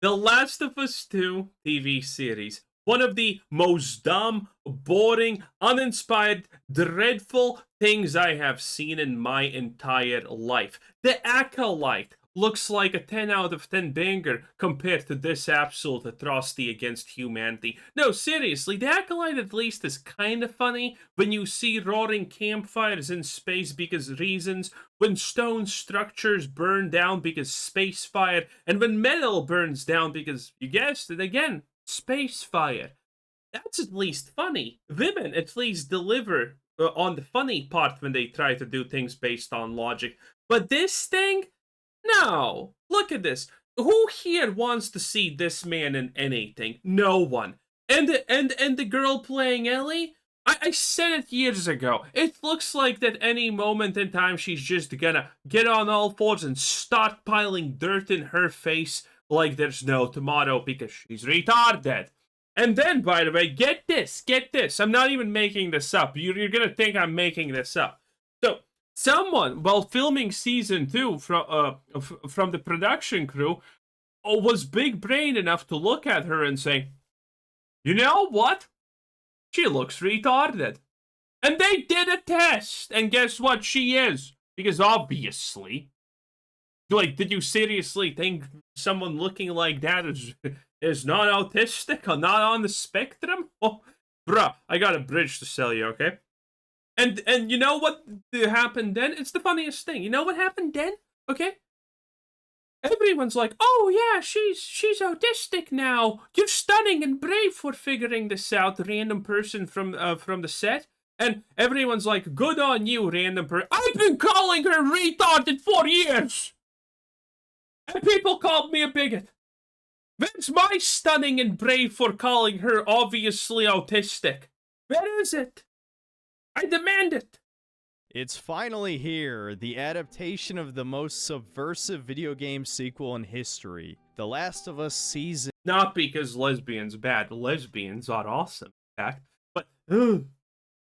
The Last of Us 2 TV series. One of the most dumb, boring, uninspired, dreadful things I have seen in my entire life. The Acolyte looks like a 10 out of 10 banger compared to this absolute atrocity against humanity. No, seriously, the Acolyte at least is kind of funny when you see roaring campfires in space because reasons, when stone structures burn down because space fire, and when metal burns down because, you guessed it again, space fire. That's at least funny. Women at least deliver on the funny part when they try to do things based on logic. But this thing? No. Look at this. Who here wants to see this man in anything? No one. And the girl playing Ellie? I said it years ago. It looks like that any moment in time she's just gonna get on all fours and start piling dirt in her face like there's no tomorrow because she's retarded. And then, by the way, get this. I'm not even making this up. You're gonna think I'm making this up. So, someone, while filming season 2 from the production crew, was big brain enough to look at her and say, you know what? She looks retarded. And they did a test, and guess what? She is. Because obviously, like, did you seriously think someone looking like that is not autistic or not on the spectrum? Oh, bruh, I got a bridge to sell you, okay? And you know what happened then? It's the funniest thing. You know what happened then? Okay? Everyone's like, oh yeah, she's autistic now. You're stunning and brave for figuring this out, random person from the set. And everyone's like, good on you, random person. I've been calling her retarded for years! And people called me a bigot. Where's my stunning and brave for calling her obviously autistic? Where is it? I demand it. It's finally here, the adaptation of the most subversive video game sequel in history, The Last of Us Season. Not because lesbians bad. Lesbians are awesome, in fact. But, ugh.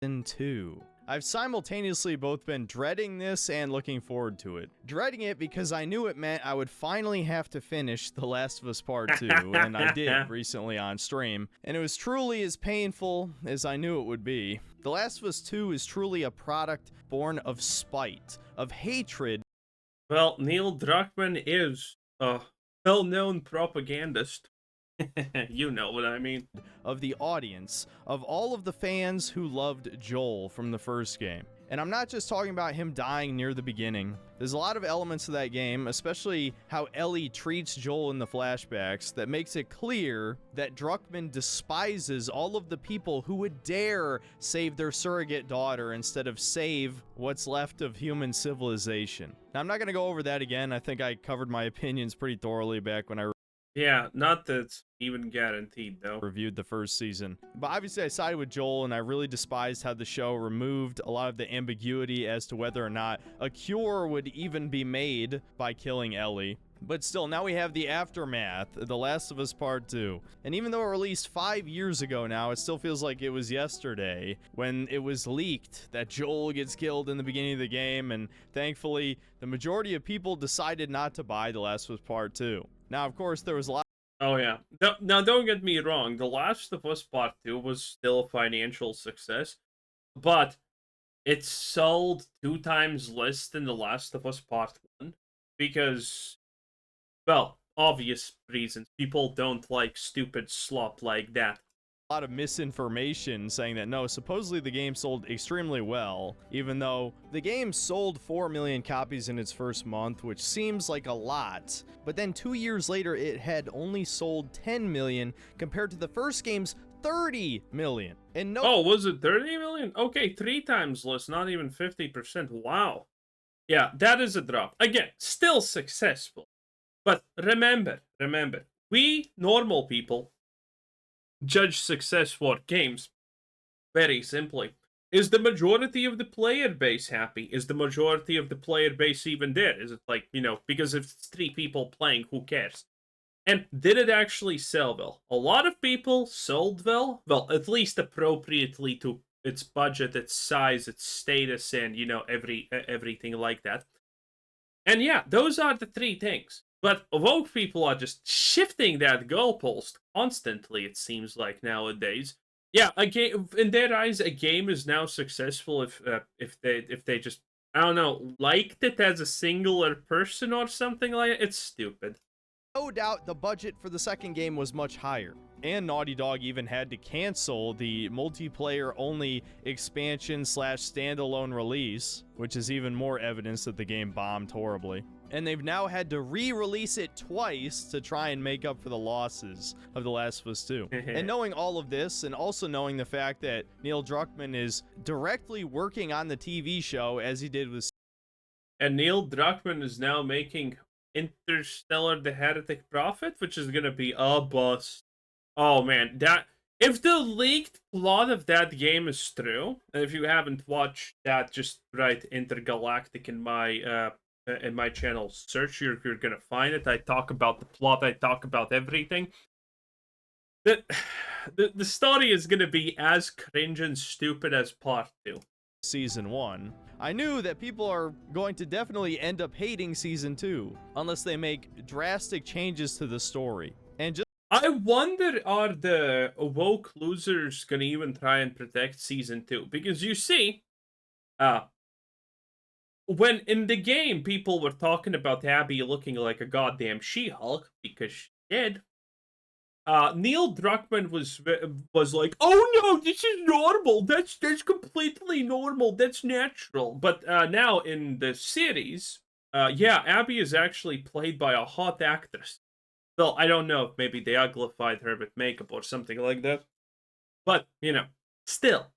2. I've simultaneously both been dreading this and looking forward to it. Dreading it because I knew it meant I would finally have to finish The Last of Us Part 2, and I did recently on stream, and it was truly as painful as I knew it would be. The Last of Us 2 is truly a product born of spite, of hatred. Well, Neil Druckmann is a well-known propagandist. You know what I mean. Of the audience, of all of the fans who loved Joel from the first game. And I'm not just talking about him dying near the beginning. There's a lot of elements of that game, especially how Ellie treats Joel in the flashbacks, that makes it clear that Druckmann despises all of the people who would dare save their surrogate daughter instead of save what's left of human civilization. Now, I'm not going to go over that again. I think I covered my opinions pretty thoroughly back when I Yeah, not that it's even guaranteed, though. Reviewed the first season. But obviously I sided with Joel, and I really despised how the show removed a lot of the ambiguity as to whether or not a cure would even be made by killing Ellie. But still, now we have the aftermath, The Last of Us Part 2. And even though it released 5 years ago now, it still feels like it was yesterday when it was leaked that Joel gets killed in the beginning of the game, and thankfully, the majority of people decided not to buy The Last of Us Part 2. Now, of course, there was a lot. Oh, yeah. Now, don't get me wrong. The Last of Us Part 2 was still a financial success, but it sold 2 times less than The Last of Us Part 1 because, well, obvious reasons. People don't like stupid slop like that. A lot of misinformation saying that no, supposedly the game sold extremely well, even though the game sold 4 million copies in its first month, which seems like a lot, but then 2 years later it had only sold 10 million compared to the first game's 30 million. And no— Oh, was it 30 million? Okay, 3 times less, not even 50%. Wow. Yeah, that is a drop. Again, still successful. But remember, we normal people judge success for games very simply. Is the majority of the player base happy? Is the majority of the player base even there? Is it like, because if it's 3 people playing, who cares? And did it actually sell well? A lot of people sold well. Well, at least appropriately to its budget, its size, its status, and, everything like that. And yeah, those are the 3 things. But woke people are just shifting that goalpost constantly, it seems like nowadays. Yeah, a game in their eyes, a game is now successful if they just, I don't know, liked it as a singular person or something like that. It's stupid. No doubt the budget for the second game was much higher, and Naughty Dog even had to cancel the multiplayer only expansion slash standalone release, which is even more evidence that the game bombed horribly. And they've now had to re-release it twice to try and make up for the losses of The Last of Us 2. And knowing all of this, and also knowing the fact that Neil Druckmann is directly working on the TV show as he did with... And Neil Druckmann is now making Interstellar: The Heretic Prophet, which is gonna be a bust. Oh man, that if the leaked plot of that game is true, and if you haven't watched that, just write Intergalactic in my channel search. You're gonna find it. I talk about the plot. I talk about everything. The story is gonna be as cringe and stupid as part 2. Season 1, I knew that people are going to definitely end up hating Season 2 unless they make drastic changes to the story. And just I wonder, are the woke losers gonna even try and protect Season 2? Because you see, when in the game people were talking about Abby looking like a goddamn She-Hulk because she did, Neil Druckmann was like, "Oh no, this is normal. That's completely normal. That's natural." But now in the series, yeah, Abby is actually played by a hot actress. Well, I don't know if maybe they uglified her with makeup or something like that. But still.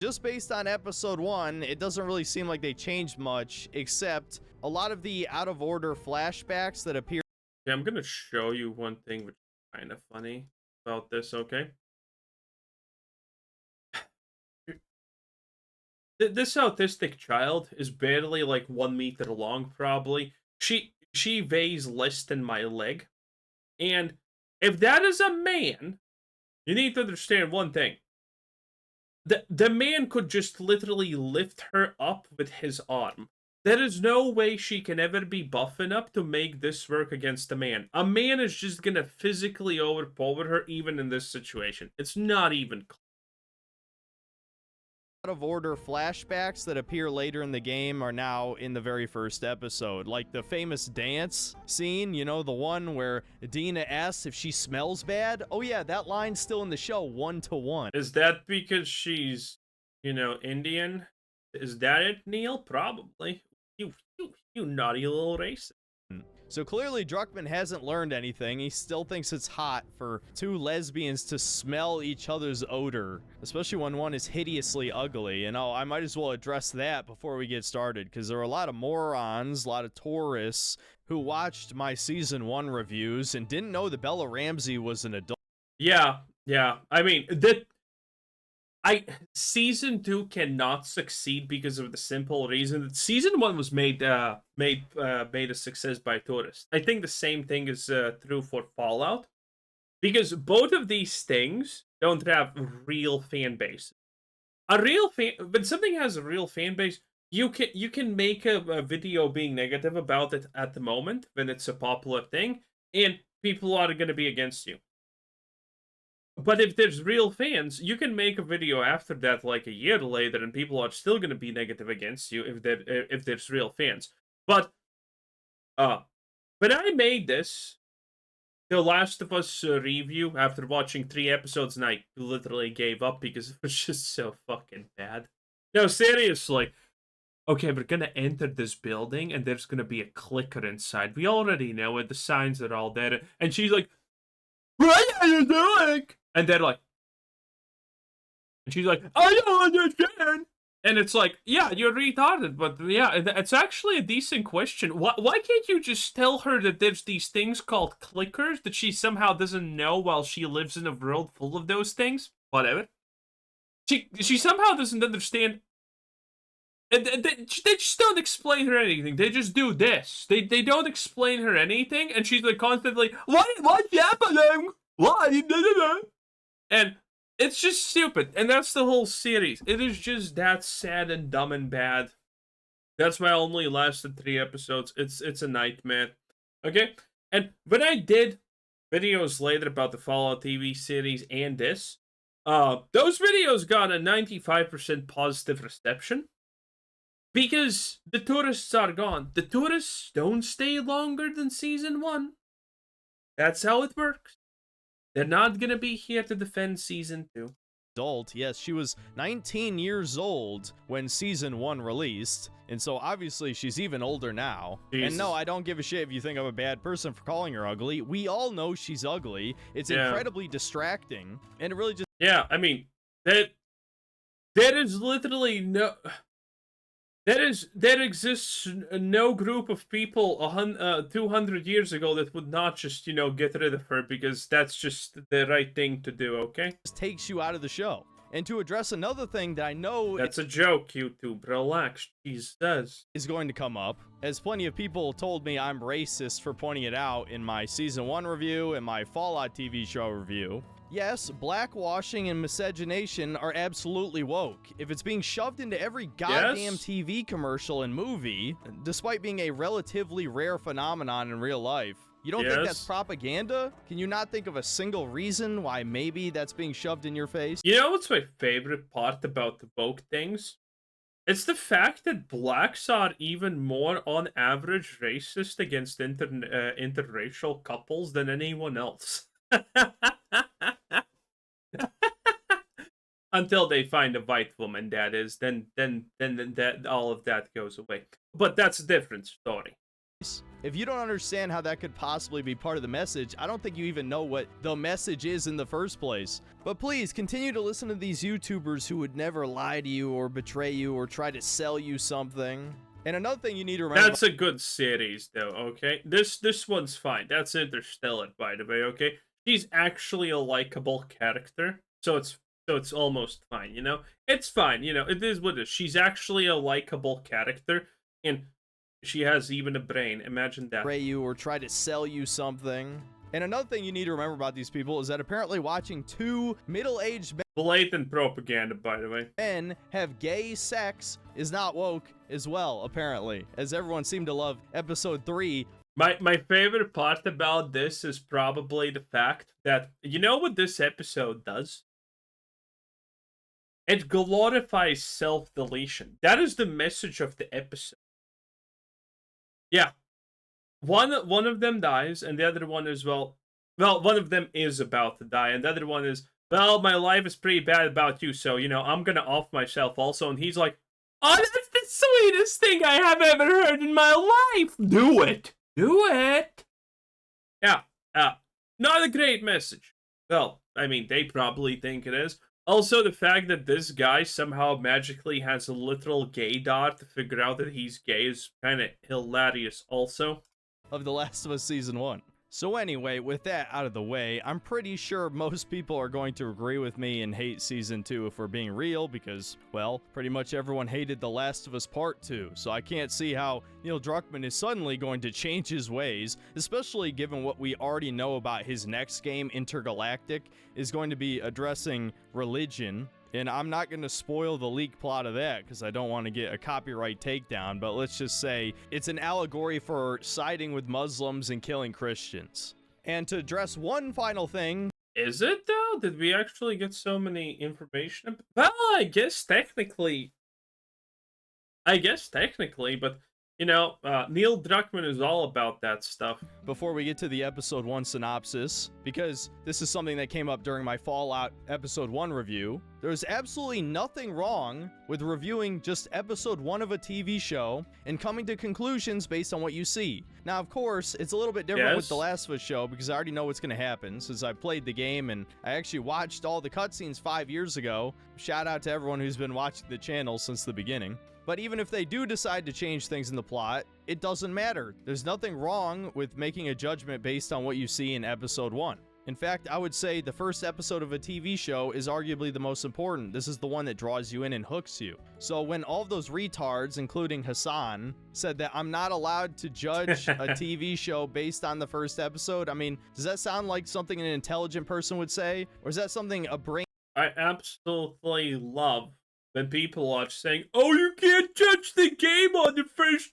just based on episode 1, it doesn't really seem like they changed much, except a lot of the out of order flashbacks that appear. Yeah, I'm gonna show you one thing which is kind of funny about this. Okay. This autistic child is barely like 1 meter long, probably. She weighs less than my leg. And if that is a man, you need to understand one thing. The man could just literally lift her up with his arm. There is no way she can ever be buff enough to make this work against a man. A man is just gonna physically overpower her even in this situation. It's not even close. Out of order flashbacks that appear later in the game are now in the very first episode, like the famous dance scene, you know, the one where Dina asks if she smells bad. Oh yeah, that line's still in the show 1-to-1. Is that because she's, Indian? Is that it, Neil? Probably. You naughty little racist. So clearly Druckmann hasn't learned anything. He still thinks it's hot for two lesbians to smell each other's odor, especially when one is hideously ugly. And I might as well address that before we get started, because there are a lot of morons, a lot of tourists who watched my season 1 reviews and didn't know that Bella Ramsey was an adult. Yeah. I mean, season 2 cannot succeed because of the simple reason that season 1 was made a success by tourists. I think the same thing is true for Fallout, because both of these things don't have real fan base. When something has a real fan base, you can make a video being negative about it at the moment when it's a popular thing, and people are going to be against you. But if there's real fans, you can make a video after that, like a year later, and people are still going to be negative against you if there's real fans. But when I made this, The Last of Us review, after watching 3 episodes, and I literally gave up because it was just so fucking bad. No, seriously. Okay, we're gonna enter this building, and there's gonna be a clicker inside. We already know it. The signs are all there. And she's like, "What are you doing?" And they're like, and she's like, "I don't understand." And it's like, yeah, you're retarded, but yeah, it's actually a decent question. Why can't you just tell her that there's these things called clickers that she somehow doesn't know while she lives in a world full of those things? Whatever. She somehow doesn't understand. And they just don't explain her anything. They just do this. They don't explain her anything, and she's like constantly, what's happening? Why? And it's just stupid, and that's the whole series. It is just that sad and dumb and bad. That's why I only lasted 3 episodes. It's a nightmare. Okay? And when I did videos later about the Fallout TV series and this, those videos got a 95% positive reception because the tourists are gone. The tourists don't stay longer than season 1. That's how it works. They're not gonna be here to defend season 2. Adult. Yes, she was 19 years old when season 1 released, and so obviously she's even older now. Jesus. And no, I don't give a shit if you think I'm a bad person for calling her ugly. We all know she's ugly. It's incredibly distracting, and it really just... Yeah, I mean, there is literally no... There exists no group of people 200 years ago that would not just, get rid of her because that's just the right thing to do, okay? takes you out of the show. And to address another thing that I know... That's a joke, YouTube. Relax, Jesus. ...is going to come up, as plenty of people told me I'm racist for pointing it out in my Season 1 review and my Fallout TV show review. Yes, blackwashing and miscegenation are absolutely woke. If it's being shoved into every goddamn TV commercial and movie, despite being a relatively rare phenomenon in real life, you don't think that's propaganda? Can you not think of a single reason why maybe that's being shoved in your face? You know what's my favorite part about the woke things? It's the fact that blacks are even more on average racist against interracial couples than anyone else. Until they find a white woman, that is, then that all of that goes away. But that's a different story. If you don't understand how that could possibly be part of the message, I don't think you even know what the message is in the first place. But please, continue to listen to these YouTubers who would never lie to you or betray you or try to sell you something. And another thing you need to remember... That's a good series, though, okay? This one's fine. That's Interstellar, by the way, okay? She's actually a likable character, so it's almost fine, It's fine, it is what it is. She's actually a likable character, and she has even a brain. Imagine that. Betray you or try to sell you something. And another thing you need to remember about these people is that apparently watching two middle-aged men... Blatant propaganda, by the way. ...men have gay sex is not woke as well, apparently, as everyone seemed to love episode 3. My favorite part about this is probably the fact that, you know what this episode does? It glorifies self-deletion. That is the message of the episode. Yeah. One of them dies, and the other one is, well, one of them is about to die, and the other one is, well, my life is pretty bad about you, so, I'm gonna off myself also, and he's like, oh, that's the sweetest thing I have ever heard in my life! Do it! Do it! Yeah, not a great message. Well, I mean, they probably think it is. Also, the fact that this guy somehow magically has a literal gaydar to figure out that he's gay is kind of hilarious also. Of The Last of Us Season 1. So anyway, with that out of the way, I'm pretty sure most people are going to agree with me and hate Season 2 if we're being real, because, well, pretty much everyone hated The Last of Us Part 2, so I can't see how Neil Druckmann is suddenly going to change his ways, especially given what we already know about his next game, Intergalactic, is going to be addressing religion. And I'm not going to spoil the leak plot of that because I don't want to get a copyright takedown, but let's just say it's an allegory for siding with Muslims and killing Christians. And to address one final thing... Is it, though? Did we actually get so many information? Well, I guess technically, but... Neil Druckmann is all about that stuff. Before we get to the episode 1 synopsis, because this is something that came up during my Fallout episode 1 review, there's absolutely nothing wrong with reviewing just episode 1 of a TV show and coming to conclusions based on what you see. Now, of course, it's a little bit different with The Last of Us show because I already know what's going to happen since I played the game and I actually watched all the cutscenes 5 years ago. Shout out to everyone who's been watching the channel since the beginning. But even if they do decide to change things in the plot, it doesn't matter. There's nothing wrong with making a judgment based on what you see in episode 1. In fact, I would say the first episode of a TV show is arguably the most important. This is the one that draws you in and hooks you. So when all of those retards, including Hassan, said that I'm not allowed to judge a TV show based on the first episode, I mean, does that sound like something an intelligent person would say? Or is that something a brain... I absolutely love when people are saying, oh, you can't judge the game on the first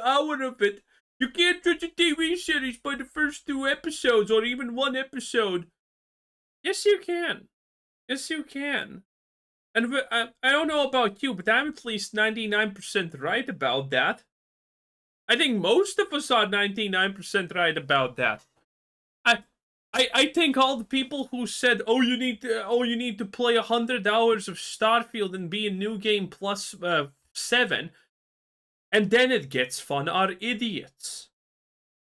hour of it. You can't judge a TV series by the first 2 episodes or even 1 episode. Yes, you can. Yes, you can. And I don't know about you, but I'm at least 99% right about that. I think most of us are 99% right about that. I think all the people who said, "Oh, you need to play 100 hours of Starfield and be a new game plus 7, and then it gets fun," are idiots.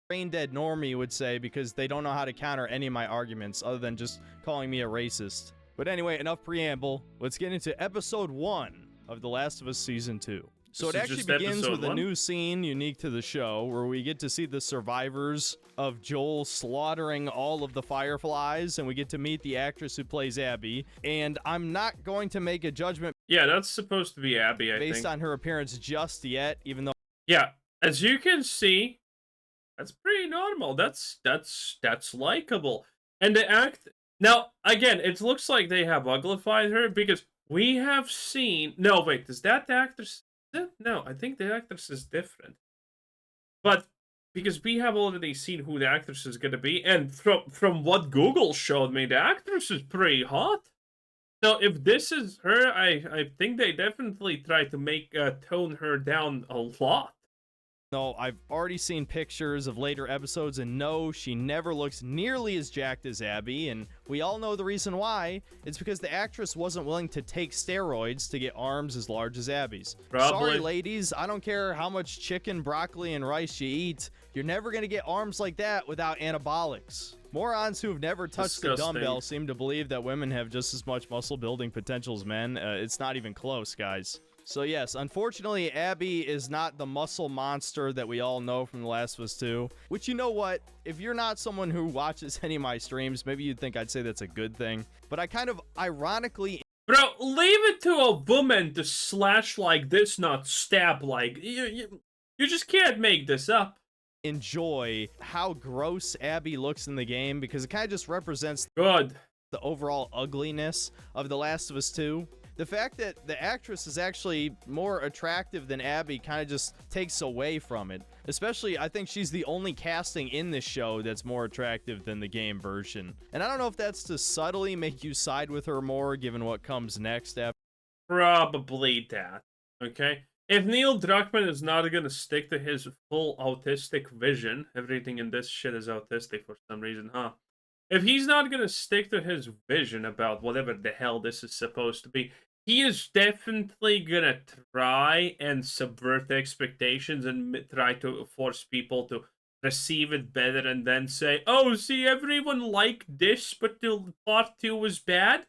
Brain dead normie would say, because they don't know how to counter any of my arguments other than just calling me a racist. But anyway, enough preamble. Let's get into episode 1 of The Last of Us Season 2. So it actually begins with a new scene unique to the show where we get to see the survivors of Joel slaughtering all of the Fireflies, and we get to meet the actress who plays Abby. And I'm not going to make a judgment. Yeah, that's supposed to be Abby, I think. Based on her appearance just yet, even though. Yeah, as you can see, that's pretty normal. That's likable. And the act now again, it looks like they have uglified her because we have seen. No, wait, is that the actress? No, I think the actress is different. But because we have already seen who the actress is gonna be, and from what Google showed me, the actress is pretty hot. So if this is her, I think they definitely try to make tone her down a lot. No, I've already seen pictures of later episodes, and no, she never looks nearly as jacked as Abby, and we all know the reason why. It's because the actress wasn't willing to take steroids to get arms as large as Abby's. Probably. Sorry, ladies, I don't care how much chicken, broccoli, and rice you eat, you're never gonna get arms like that without anabolics. Morons who've never touched the dumbbell seem to believe that women have just as much muscle building potential as men. It's not even close, guys. So yes, unfortunately, Abby is not the muscle monster that we all know from The Last of Us 2, which, you know what, if you're not someone who watches any of my streams, maybe you'd think I'd say that's a good thing, but I kind of ironically... Bro, leave it to a woman to slash like this, not stab like... You just can't make this up. Enjoy how gross Abby looks in the game, because it kind of just represents the overall ugliness of The Last of Us 2. The fact that the actress is actually more attractive than Abby kind of just takes away from it. Especially, I think she's the only casting in this show that's more attractive than the game version. And I don't know if that's to subtly make you side with her more, given what comes next after. Probably that, okay? If Neil Druckmann is not going to stick to his full autistic vision, everything in this shit is autistic for some reason, huh? If he's not going to stick to his vision about whatever the hell this is supposed to be, he is definitely going to try and subvert expectations and try to force people to receive it better and then say, "Oh, see, everyone liked this, but the part 2 was bad.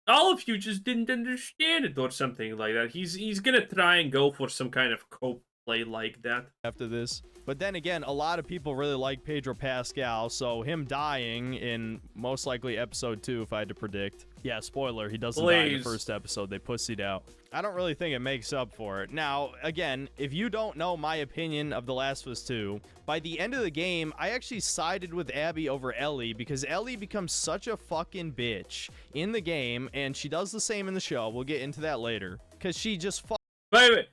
All of you just didn't understand it," or something like that. He's going to try and go for some kind of cope play like that after this. But then again, a lot of people really like Pedro Pascal, so him dying in most likely episode 2, if I had to predict. Yeah, spoiler, he doesn't die in the first episode. They pussied out. I don't really think it makes up for it. Now, again, if you don't know my opinion of The Last of Us 2, by the end of the game, I actually sided with Abby over Ellie, because Ellie becomes such a fucking bitch in the game, and she does the same in the show. We'll get into that later. Because she just Wait.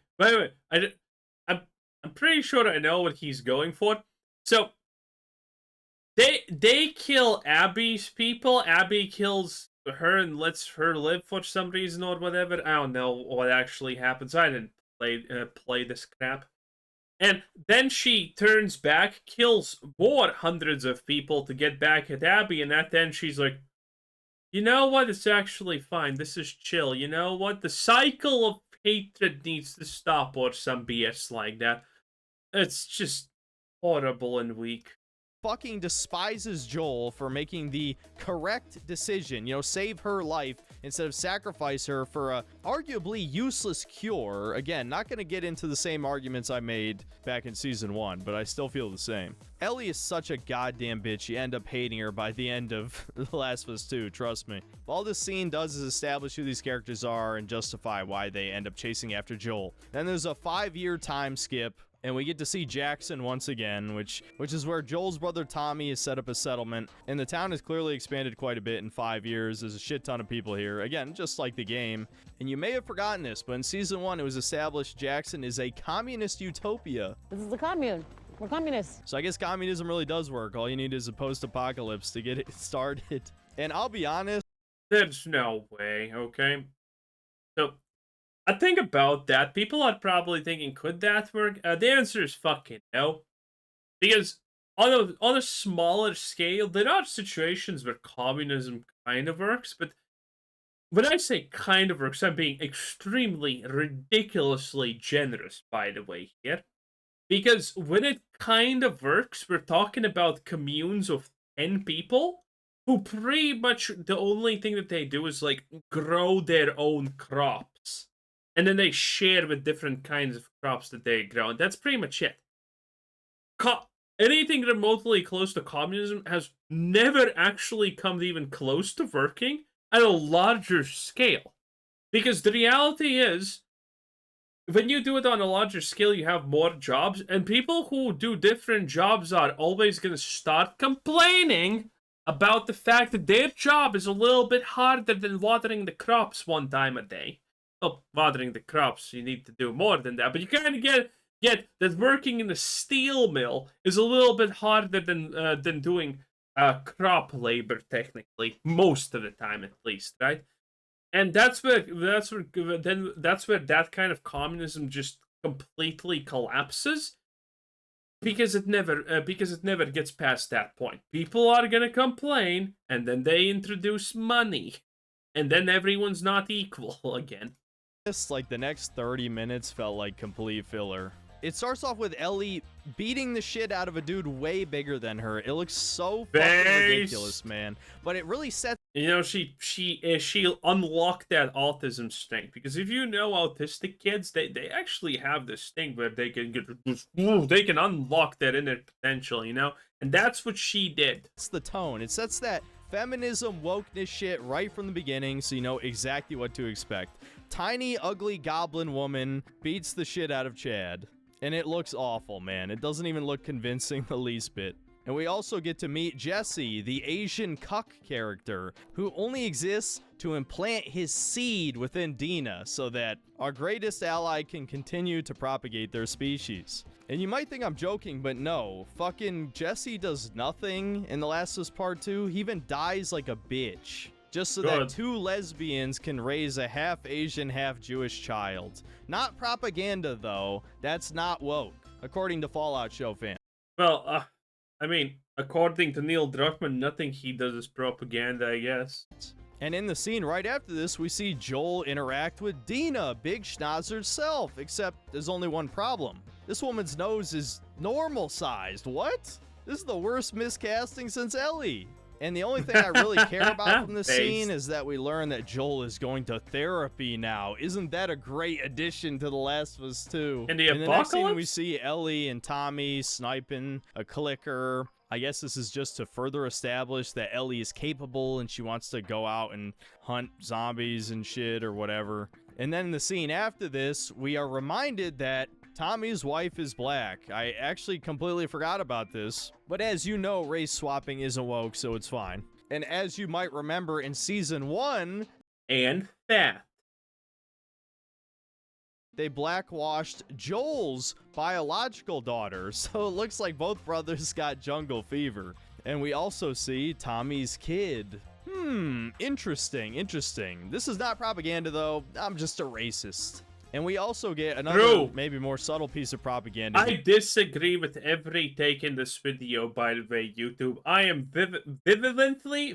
I'm pretty sure I know what he's going for. So, they kill Abby's people. Abby kills her and lets her live for some reason or whatever. I don't know what actually happens. I didn't play this crap. And then she turns back, kills more hundreds of people to get back at Abby, and at the end she's like, "You know what? It's actually fine. This is chill. You know what? The cycle of hatred needs to stop," or some BS like that. It's just horrible and weak. Fucking despises Joel for making the correct decision, you know, save her life instead of sacrifice her for a arguably useless cure. Again, not going to get into the same arguments I made back in season 1, but I still feel the same. Ellie is such a goddamn bitch. You end up hating her by the end of The Last of Us 2, trust me. All this scene does is establish who these characters are and justify why they end up chasing after Joel. Then there's a 5-year time skip, and we get to see Jackson once again, which is where Joel's brother Tommy has set up a settlement, and the town has clearly expanded quite a bit in 5 years. There's a shit ton of people here, again, just like the game. And you may have forgotten this, but in season 1 it was established Jackson is a communist utopia. This is the commune. We're communists. So I guess communism really does work. All you need is a post-apocalypse to get it started. And I'll be honest. There's no way, okay? So, I think about that. People are probably thinking, could that work? The answer is fucking no. Because on a smaller scale, there are situations where communism kind of works, but when I say kind of works, I'm being extremely, ridiculously generous, by the way, here. Because when it kind of works, we're talking about communes of 10 people who pretty much the only thing that they do is like grow their own crops. And then they share with different kinds of crops that they grow. And that's pretty much it. Anything remotely close to communism has never actually come even close to working at a larger scale. Because the reality is, when you do it on a larger scale, you have more jobs, and people who do different jobs are always going to start complaining about the fact that their job is a little bit harder than watering the crops one time a day. Well, watering the crops, you need to do more than that, but you kind of get that working in a steel mill is a little bit harder than doing crop labor, technically, most of the time at least, right? And that's where that kind of communism just completely collapses because it never gets past that point. People are gonna complain, and then they introduce money, and then everyone's not equal again. Like the next 30 minutes felt like complete filler. It starts off with Ellie beating the shit out of a dude way bigger than her. It looks so fucking ridiculous, man. But it really sets. You know, she unlocked that autism strength, because if you know autistic kids, they actually have this thing where they can unlock that inner potential, you know, and that's what she did. It's the tone. It sets that feminism wokeness shit right from the beginning, so you know exactly what to expect. Tiny, ugly goblin woman beats the shit out of Chad. And it looks awful, man. It doesn't even look convincing the least bit. And we also get to meet Jesse, the Asian cuck character, who only exists to implant his seed within Dina so that our greatest ally can continue to propagate their species. And you might think I'm joking, but no. Fucking Jesse does nothing in The Last of Us Part 2. He even dies like a bitch. Just so that two lesbians can raise a half Asian, half Jewish child. Not propaganda, though. That's not woke, according to Fallout show fans. Well, I mean, according to Neil Druckmann, nothing he does is propaganda, I guess. And in the scene right after this, we see Joel interact with Dina, Big Schnauzer's self, except there's only one problem. This woman's nose is normal-sized. What? This is the worst miscasting since Ellie. And the only thing I really care about from this scene is that we learn that Joel is going to therapy now. Isn't that a great addition to The Last of Us 2? In the next scene, we see Ellie and Tommy sniping a clicker. I guess this is just to further establish that Ellie is capable and she wants to go out and hunt zombies and shit or whatever. And then in the scene after this, we are reminded that Tommy's wife is black. I actually completely forgot about this. But as you know, race swapping isn't woke, so it's fine. And as you might remember in Season 1... And fat. They blackwashed Joel's biological daughter, so it looks like both brothers got jungle fever. And we also see Tommy's kid. Interesting. This is not propaganda, though. I'm just a racist. And we also get another, maybe more subtle piece of propaganda. I disagree with every take in this video, by the way, YouTube. I am virulently,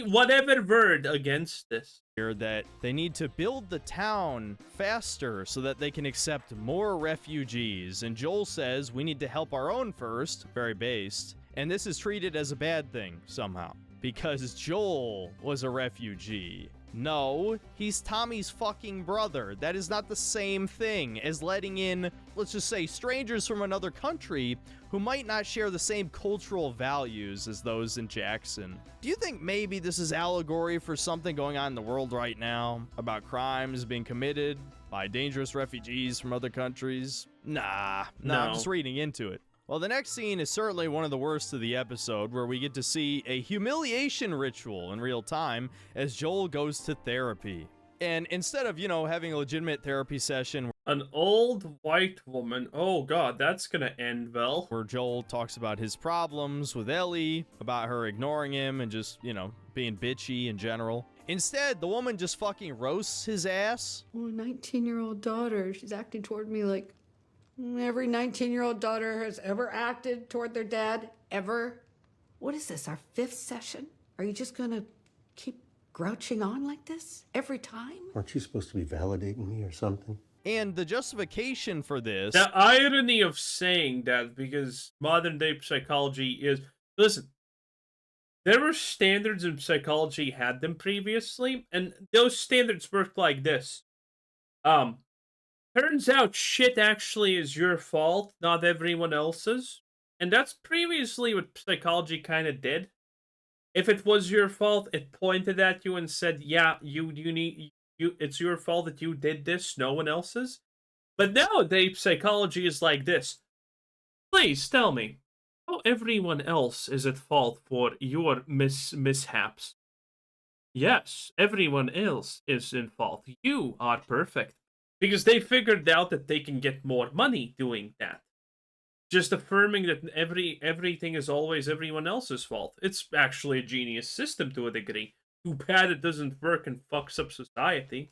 whatever word against this. That they need to build the town faster so that they can accept more refugees. And Joel says we need to help our own first, very based. And this is treated as a bad thing somehow, because Joel was a refugee. No, he's Tommy's fucking brother. That is not the same thing as letting in, let's just say, strangers from another country who might not share the same cultural values as those in Jackson. Do you think maybe this is allegory for something going on in the world right now about crimes being committed by dangerous refugees from other countries? Nah, I'm just reading into it. Well, the next scene is certainly one of the worst of the episode, where we get to see a humiliation ritual in real time as Joel goes to therapy. And instead of, having a legitimate therapy session... An old white woman. Oh god, that's gonna end well. where Joel talks about his problems with Ellie, about her ignoring him and just, being bitchy in general. Instead, the woman just fucking roasts his ass. Oh, 19-year-old daughter. She's acting toward me like every 19-year-old daughter has ever acted toward their dad, ever. What is this, our 5th session? Are you just gonna keep grouching on like this every time? Aren't you supposed to be validating me or something? And the justification for this... The irony of saying that, because modern day psychology is... Listen, there were standards in psychology had them previously, and those standards worked like this. Turns out shit actually is your fault, not everyone else's. And that's previously what psychology kind of did. If it was your fault, it pointed at you and said, yeah, it's your fault that you did this, no one else's. But nowadays, psychology is like this. Please tell me, how everyone else is at fault for your mishaps? Yes, everyone else is in fault. You are perfect. Because they figured out that they can get more money doing that. Just affirming that everything is always everyone else's fault. It's actually a genius system to a degree. Too bad it doesn't work and fucks up society.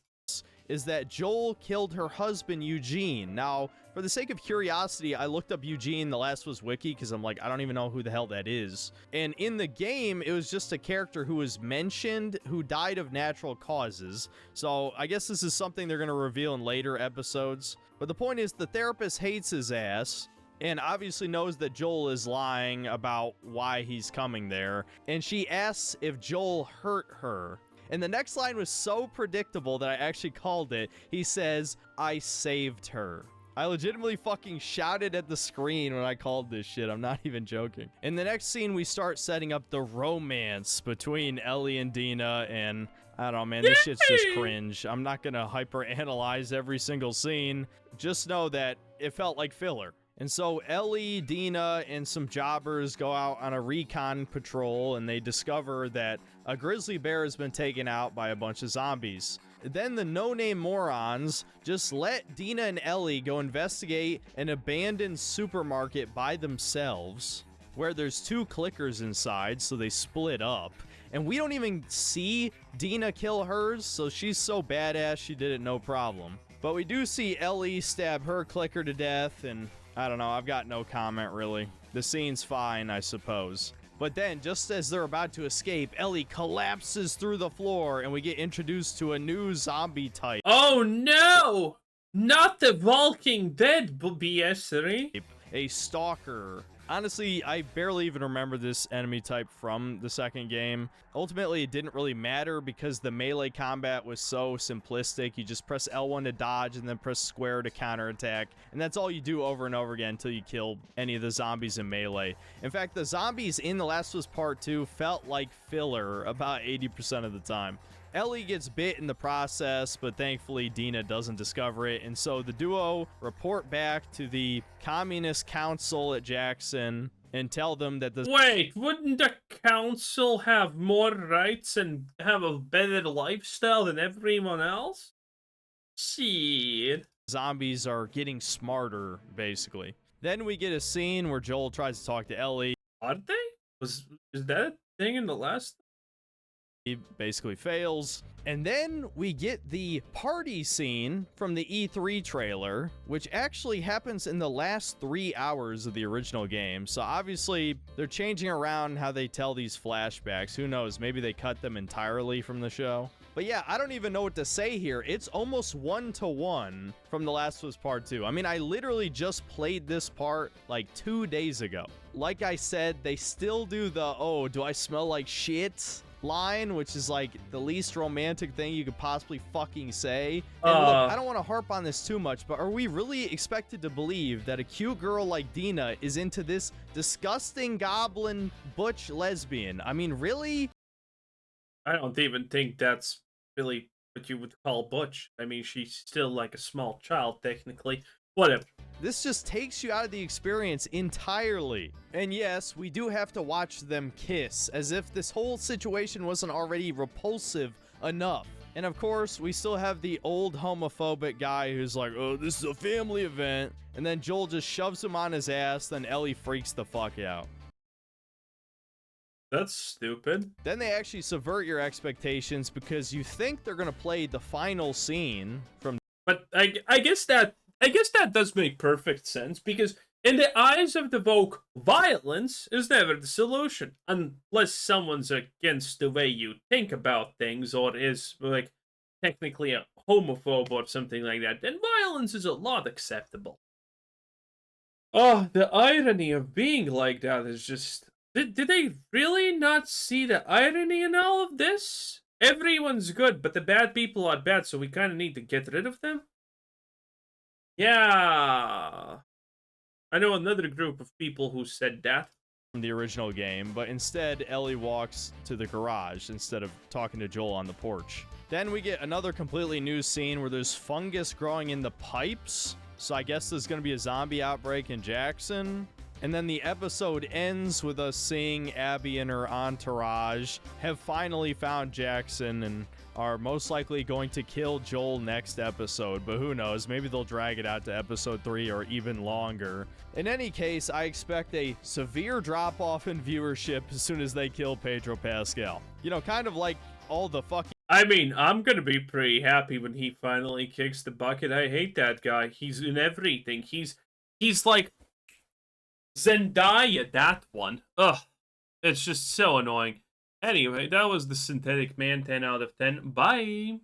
Is that Joel killed her husband, Eugene. Now, for the sake of curiosity, I looked up Eugene, The Last of Us wiki, because I'm like, I don't even know who the hell that is. And in the game, it was just a character who was mentioned who died of natural causes. So I guess this is something they're going to reveal in later episodes. But the point is, the therapist hates his ass and obviously knows that Joel is lying about why he's coming there. And she asks if Joel hurt her. And the next line was so predictable that I actually called it. He says, I saved her. I legitimately fucking shouted at the screen when I called this shit. I'm not even joking. In the next scene, we start setting up the romance between Ellie and Dina, and I don't know, man, this shit's just cringe. I'm not gonna hyper-analyze every single scene. Just know that it felt like filler. And so Ellie, Dina, and some jobbers go out on a recon patrol, and they discover that a grizzly bear has been taken out by a bunch of zombies. Then the no-name morons just let Dina and Ellie go investigate an abandoned supermarket by themselves, where there's 2 clickers inside, so they split up. And we don't even see Dina kill hers, so she's so badass she did it no problem. But we do see Ellie stab her clicker to death, and I don't know, I've got no comment really. The scene's fine, I suppose. But then, just as they're about to escape, Ellie collapses through the floor and we get introduced to a new zombie type. Oh no! Not the Walking Dead BS3. A stalker. Honestly, I barely even remember this enemy type from the second game. Ultimately, it didn't really matter because the melee combat was so simplistic. You just press L1 to dodge and then press square to counterattack. And that's all you do over and over again until you kill any of the zombies in melee. In fact, the zombies in The Last of Us Part 2 felt like filler about 80% of the time. Ellie gets bit in the process, but thankfully Dina doesn't discover it, and so the duo report back to the Communist Council at Jackson and tell them that the... Wait, wouldn't the council have more rights and have a better lifestyle than everyone else? Shit. Zombies are getting smarter, basically. Then we get a scene where Joel tries to talk to Ellie. Are they? Is that a thing in the last... He basically fails. And then we get the party scene from the E3 trailer, which actually happens in the last 3 hours of the original game. So obviously they're changing around how they tell these flashbacks. Who knows? Maybe they cut them entirely from the show. But yeah, I don't even know what to say here. It's almost 1-to-1 from The Last of Us Part 2. I mean, I literally just played this part like 2 days ago. Like I said, they still do the, oh, do I smell like shit line, which is like the least romantic thing you could possibly fucking say. And look, I don't want to harp on this too much, but are we really expected to believe that a cute girl like Dina is into this disgusting goblin butch lesbian? I mean, really? I don't even think that's really what you would call butch. I mean, she's still like a small child, technically. Whatever. This just takes you out of the experience entirely. And yes, we do have to watch them kiss, as if this whole situation wasn't already repulsive enough. And of course, we still have the old homophobic guy who's like, oh, this is a family event. And then Joel just shoves him on his ass, then Ellie freaks the fuck out. That's stupid. Then they actually subvert your expectations because you think they're gonna play the final scene from. But I guess that does make perfect sense, because in the eyes of the woke, violence is never the solution, unless someone's against the way you think about things, or is like technically a homophobe or something like that. Then violence is a lot acceptable. Oh, the irony of being like that is just. Did they really not see the irony in all of this? Everyone's good, but the bad people are bad, so we kind of need to get rid of them? Yeah. I know another group of people who said that. The original game, but instead Ellie walks to the garage instead of talking to Joel on the porch. Then we get another completely new scene where there's fungus growing in the pipes. So I guess there's going to be a zombie outbreak in Jackson. And then the episode ends with us seeing Abby and her entourage have finally found Jackson and are most likely going to kill Joel next episode, but who knows, maybe they'll drag it out to episode 3 or even longer. In any case, I expect a severe drop-off in viewership as soon as they kill Pedro Pascal. You know, kind of like all the fucking... I mean, I'm gonna be pretty happy when he finally kicks the bucket. I hate that guy. He's in everything. He's like Zendaya, that one. Ugh. It's just so annoying. Anyway, that was the Synthetic Man, 10 out of 10. Bye!